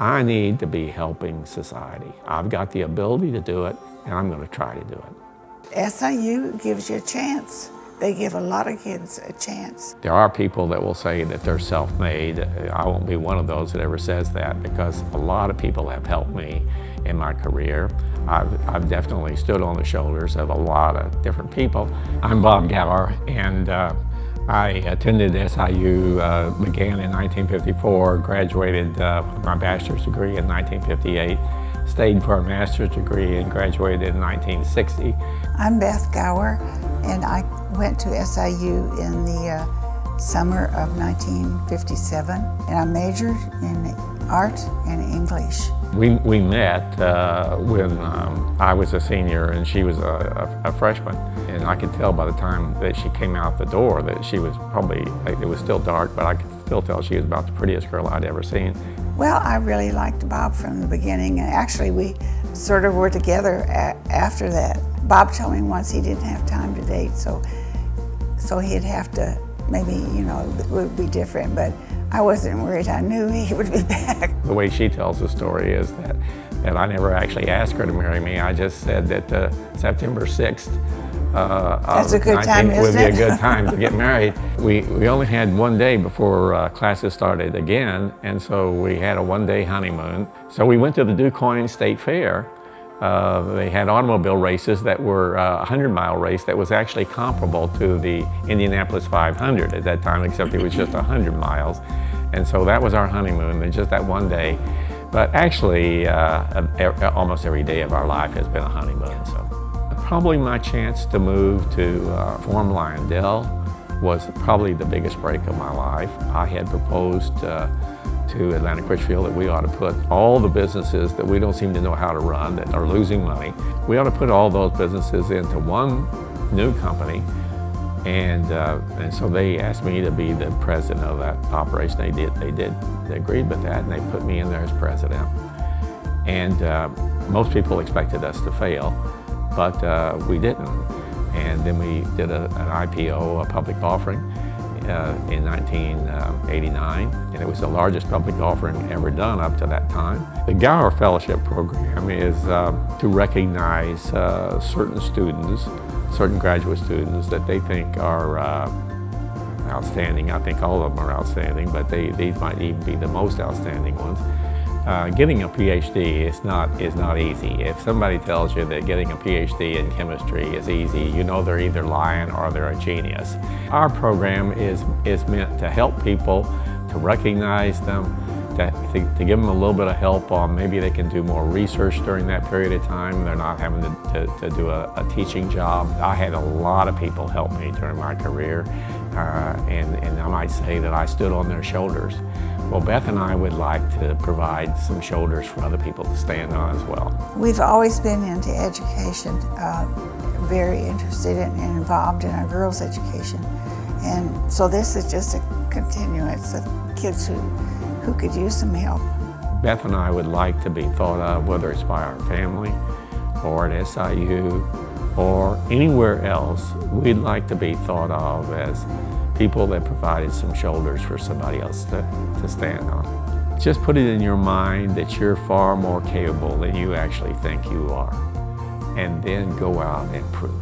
I need to be helping society. I've got the ability to do it, and I'm going to try to do it. SIU gives you a chance. They give a lot of kids a chance. There are people that will say that they're self-made. I won't be one of those that ever says that, because a lot of people have helped me in my career. I've definitely stood on the shoulders of a lot of different people. I'm Bob Gower, and I attended SIU, began in 1954, graduated with my bachelor's degree in 1958, stayed for a master's degree and graduated in 1960. I'm Beth Gower, and I went to SIU in the summer of 1957, and I majored in art and English. We met when I was a senior and she was a freshman, and I could tell by the time that she came out the door that she was probably, it was still dark, but I could still tell she was about the prettiest girl I'd ever seen. Well, I really liked Bob from the beginning, and actually we sort of were together after that. Bob told me once he didn't have time to date, so he'd have to, maybe, you know, it would be different, but I wasn't worried. I knew he would be back. The way she tells the story is that I never actually asked her to marry me. I just said that September 6th That's a good time, would be isn't a good time to get married. We only had one day before classes started again, and so we had a one-day honeymoon. So we went to the DuQuoin State Fair. They had automobile races that were a 100-mile race that was actually comparable to the Indianapolis 500 at that time, except it was just 100 miles. And so that was our honeymoon, and just that one day. But actually, almost every day of our life has been a honeymoon. So probably my chance to move to form Lyondell was probably the biggest break of my life. I had proposed to Atlantic Richfield that we ought to put all the businesses that we don't seem to know how to run, that are losing money, we ought to put all those businesses into one new company. And so they asked me to be the president of that operation. They agreed with that, and they put me in there as president. And most people expected us to fail, but we didn't. And then we did an IPO, a public offering, in 1989, and it was the largest public offering ever done up to that time. The Gower Fellowship Program is to recognize certain students, certain graduate students that they think are outstanding. I think all of them are outstanding, but these might even be the most outstanding ones. Getting a PhD is not easy. If somebody tells you that getting a PhD in chemistry is easy, you know they're either lying or they're a genius. Our program is meant to help people, to recognize them, to give them a little bit of help on maybe they can do more research during that period of time. They're not having to do a teaching job. I had a lot of people help me during my career, and I might say that I stood on their shoulders. Well, Beth and I would like to provide some shoulders for other people to stand on as well. We've always been into education, very interested in and involved in our girls' education. And so this is just a continuance of kids who could use some help. Beth and I would like to be thought of, whether it's by our family or at SIU or anywhere else, we'd like to be thought of as people that provided some shoulders for somebody else to stand on. Just put it in your mind that you're far more capable than you actually think you are, and then go out and prove it.